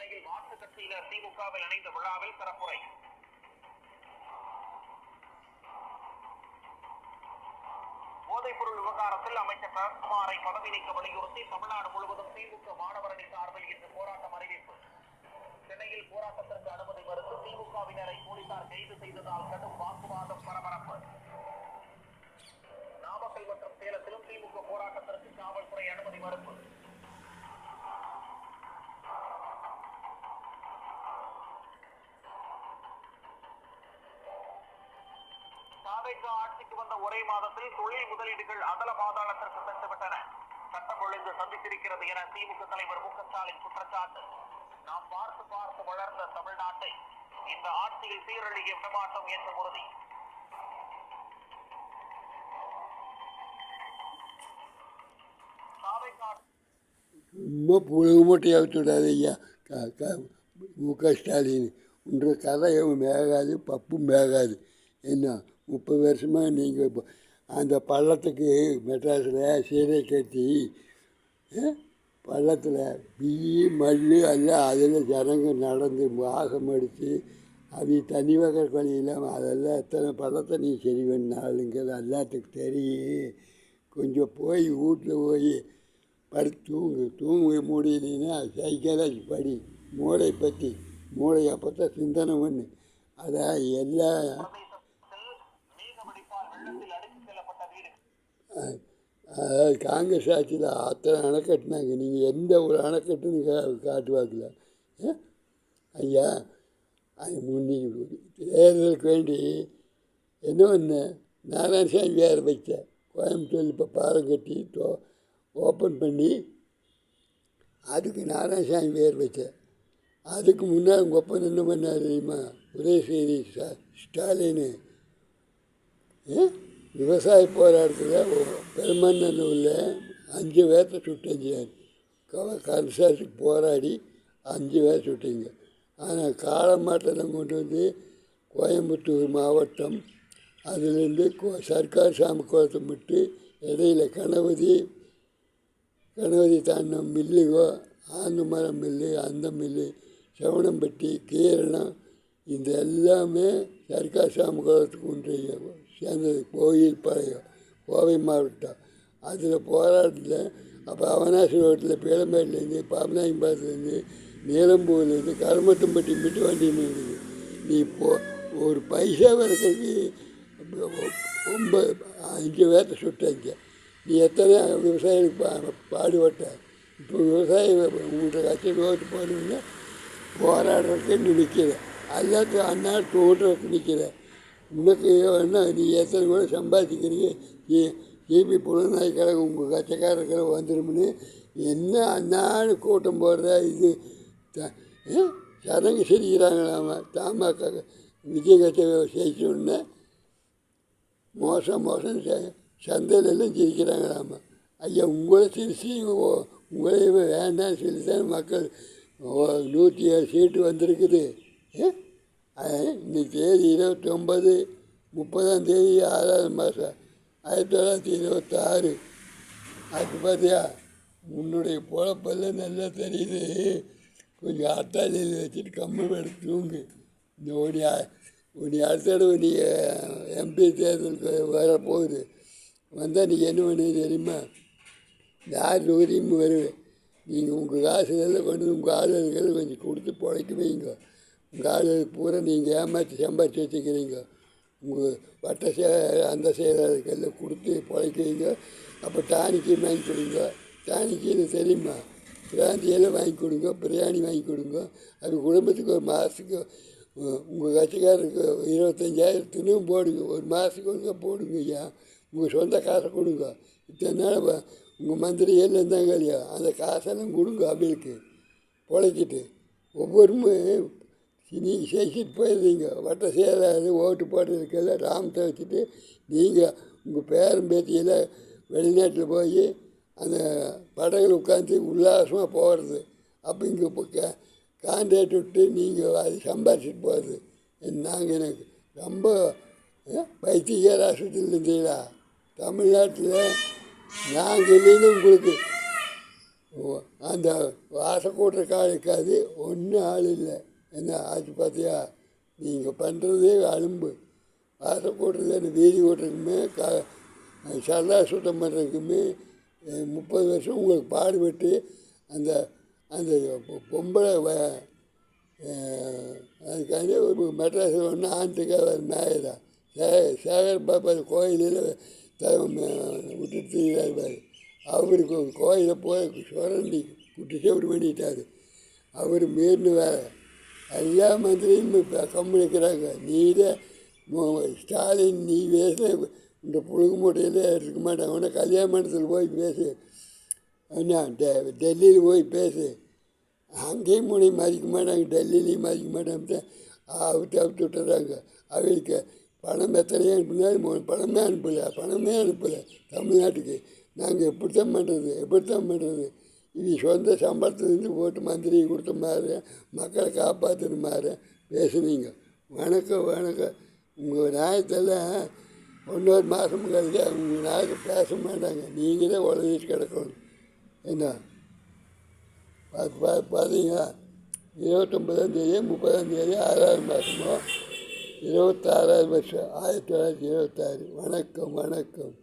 சென்னையில் மாற்றுக் கட்சியினர் திமுகவில் இணைந்த விழாவில் சிறப்புரை. போதைப்பொருள் விவகாரத்தில் அமைச்சர் சரத்குமாரை பதவி நீக்க வலியுறுத்தி தமிழ்நாடு முழுவதும் திமுக மாணவரணி சார்பில் இன்று போராட்டம் அறிவிப்பு. சென்னையில் போராட்டத்திற்கு அனுமதி மறுத்து திமுகவினரை போலீசார் கைது செய்ததால் கடும் வாக்குவாதம், பரபரப்பு. நாமக்கல் மற்றும் சேலத்திலும் திமுக போராட்டத்திற்கு காவல்துறை அனுமதி மறுப்பு. ஆட்சிக்கு வந்த ஒரே மாதத்தில் தொழில் முதலீடுகள் அதல பாதாளத்திற்கு சென்றுவிட்டன. சட்டம் ஒழுங்கு சந்தித்திருக்கிறது என திமுக தலைவர் மு க ஸ்டாலின் குற்றச்சாட்டு. நாம் பார்த்து பார்த்து வளர்ந்த தமிழ்நாட்டை இந்த ஆட்சியில் சீரழிய விடமாட்டோம் என்று உறுதி. ரொம்ப புழுகு மூட்டையாக விடாது ஐயா மு க ஸ்டாலின். உன்ற கதையும் மேகாது, பப்பும் மேகாது. என்ன 30 வருஷமாக நீங்கள் இப்போ அந்த பள்ளத்துக்கு மெட்ராஸில் சீரை கட்டி பள்ளத்தில் பிய்யி மண் எல்லாம் அதில் ஜனங்க நடந்து வாகம் அடித்து அது தனி வகை வழியில் அதெல்லாம் எத்தனை பள்ளத்தை நீ சரி பண்ணாளுங்கிறது எல்லாத்துக்கு தெரியும். கொஞ்சம் போய் வீட்டில் போய் படுத்து தூங்க முடியலைன்னா சைக்காலஜி படி, மூளை பற்றி மூளை அப்போ தான் சிந்தனை பண்ணு. அதான் எல்லா அதாவது காங்கிரஸ் ஆட்சியில் அத்தனை அணை கட்டினாங்க. நீங்கள் எந்த ஒரு அணைக்கட்டுன்னு காட்டுவாக்கல ஐயா. முன்னிக்கு தேர்தலுக்கு வேண்டி என்ன பண்ண நாராயணசாமி வேறு வச்ச கோயம்புத்தூர் இப்போ பாலம் கட்டி ஓப்பன் பண்ணி அதுக்கு நாராயணசாமி பேர் வச்சேன். அதுக்கு முன்னாடி உங்கள் அப்பா என்ன பண்ணார் தெரியுமா? உதயசேரி ஸ்டாலின் விவசாய போராட்டத்தில் பெருமண்ணூரில் 5 பேர்த்த சுட்டஞ்சார். கன்சாஸுக்கு போராடி 5 பேர் சுட்டிங்க. ஆனால் காலமாட்டெல்லாம் கொண்டு வந்து கோயம்புத்தூர் மாவட்டம் அதுலேருந்து சர்க்கார் சாமி குளத்தை விட்டு இடையில கணபதி தாண்டின மில்லுகோ ஆந்தமரம் மில்லு, அந்த மில்லு, செவனம்பட்டி, கீரணம், இந்த எல்லாமே சர்க்கார் சாமி குளத்துக்கு ஒன்று சேர்ந்தது. கோயில் பாளையம், கோவை மாவட்டம். அதில் போராட்டத்தில் அப்போ அவனாசி ரோட்டில் பேளம்பேட்டிலேருந்து பாபநாயம்பாளையத்துலேருந்து நீலம்பூர்லேருந்து கருமட்டம்பட்டி மிட்டு வண்டி நின்றுது. நீ ஒரு பைசா வரைக்கும் 5 பேர்த்த சுட்டாங்க. நீ எத்தனை விவசாயிகளுக்கு பாடுபட்ட. இப்போ விவசாயி உங்கள்கிட்ட கட்சியில் ஓட்டு போடணுன்னா போராடுறதுக்கு நீ நிற்கிற, எல்லாத்தையும் அந்நாள் தோன்றதுக்கு நிற்கிற. உனக்கு வேணா நீ எத்தனை கூட சம்பாதிக்கிறீங்க. ஏபி புலனாய் கழகம் உங்கள் கட்சிக்காரர்களை வந்துடும்னு என்ன அந்நாள் கூட்டம் போடுற. இது சடங்கு சிரிக்கிறாங்களாமா. தமாக விஜய் கட்சி ஜெயிச்சோடனே மோசம் சந்தையிலெல்லாம் சிரிக்கிறாங்களாமா. ஐயா உங்களை சிரிச்சு உங்களையே வேண்டாம்னு சொல்லி தான் மக்கள் 107 சீட்டு வந்திருக்குது. இன்னைக்கு தேதி 29, 30ஆம் தேதி 6ஆவது மாதம் 1926. அது பார்த்தியா உன்னுடைய பொழப்பெல்லாம் நல்லா தெரியுது. கொஞ்சம் அத்தாலியில் வச்சுட்டு கம்மல் எடுத்து தூங்கு. இந்த உன்னை அடுத்த தடவை நீ எம்பி தேர்தலுக்கு வரப்போகுது. வந்தால் நீங்கள் என்ன பண்ணுது தெரியுமா? யார் தொகுதியும் வருவேன். நீங்கள் உங்கள் காசுகளில் கொண்டு உங்கள் ஆளுகளை கொஞ்சம் கொடுத்து பிழைக்க வைங்க. உங்கள் ஆளுகளுக்கு பூரா நீங்கள் ஏமாற்றி சம்பாதிச்சு வச்சுக்கிறீங்க. உங்கள் வட்ட அந்த செயலாளர்களெல்லாம் கொடுத்து பிழைக்க வைங்க. அப்போ டானிக்கு வாங்கி கொடுங்க. டானிக்கு தெரியுமா? பிராந்தியெல்லாம் வாங்கி கொடுங்க, பிரியாணி வாங்கி கொடுங்க. அது குடும்பத்துக்கு ஒரு மாதத்துக்கு உங்கள் கட்சிக்காரருக்கு 25,000 போடுங்க. ஒரு மாதத்துக்கு ஒருக்கா போடுங்க ஐயா. உங்கள் சொந்த காசை கொடுங்க. இத்தனை நாள் உங்கள் மந்திரி எல்லாம் இருந்தாங்க இல்லையா, அந்த காசெல்லாம் கொடுங்க. அவங்களுக்கு பிழைக்கிட்டு ஒவ்வொருமே நீங்கள் செய்கிட்டு போயிருந்தீங்க. வட்ட சேராது ஓட்டு போடுறதுக்கெல்லாம் ராமத்தை வச்சுட்டு நீங்கள் உங்கள் பேரன் பேத்தியெல்லாம் வெளிநாட்டில் போய் அந்த படகுல உட்காந்து உல்லாசமாக போகிறது. அப்போ இங்கே இப்போ கான்ட்ராக்ட் விட்டு நீங்கள் அது சம்பாதிச்சிட்டு போகிறது. நாங்கள் எனக்கு ரொம்ப பைத்தியக்கார ஆஸ்பத்திரியில் இருந்தீங்களா? தமிழ்நாட்டில் நாங்கள் இல்லைன்னு உங்களுக்கு அந்த வாசல் கூட்டுறக்கு ஆள் இருக்காது, ஒன்றும் ஆள் இல்லை. என்ன ஆச்சு பார்த்தியா? நீங்கள் பண்ணுறதே அலும்பு. வாசல் கூட்டுறது வீதி ஓட்டுறதுக்குமே சல்லா சுத்தம் பண்ணுறதுக்குமே 30 வருஷம் உங்களுக்கு பாடுபட்டு அந்த அந்த பொம்பளை அதுக்காண்டி ஒரு மெட்ராஸில் ஒன்று ஆண்டுக்காக மேயதா சேகர் பாப்பா கோயிலில் விட்டுட்டு தெரியாரு. அவருக்கு கோயிலில் போய் சுரண்டி குட்டி செவரு பண்ணிட்டார். அவர் மீறினு வேறு எல்லா மந்திரியும் கம்மி இருக்கிறாங்க. நீதான் ஸ்டாலின் நீ பேச இந்த புழுகு மூட்டையில் எடுத்துக்க மாட்டாங்க. உடனே கல்யாண மண்டபத்தில் போய் பேசு, என்ன டெல்லியில் போய் பேசு. அங்கேயும் முனை மதிக்க மாட்டாங்க, டெல்லியிலையும் மதிக்க மாட்டாங்க. அவுத்து விட்டுறாங்க. அவங்களுக்கு பணம் எத்தனையோ அனுப்புனாலும் பணமே அனுப்பலை தமிழ்நாட்டுக்கு. நாங்கள் எப்படித்தான் பண்ணுறது? இது சொந்த சம்பளத்துலேருந்து போட்டு மந்திரி கொடுத்த மாதிரி மக்களை காப்பாற்றின மாதிரி பேசுனீங்க. வணக்கம். உங்கள் நியாயத்தெல்லாம் 1 மாதம் கழிச்சு உங்கள் நியாயத்தை பேச மாட்டாங்க. நீங்கள் தான் உலகிட்டு கிடக்கணும். என்ன பார்த்தீங்களா? 29ஆம் தேதி 30ஆம் தேதி 6ஆவது மாதமோ 26ஆவது வருஷம் 1926. வணக்கம்.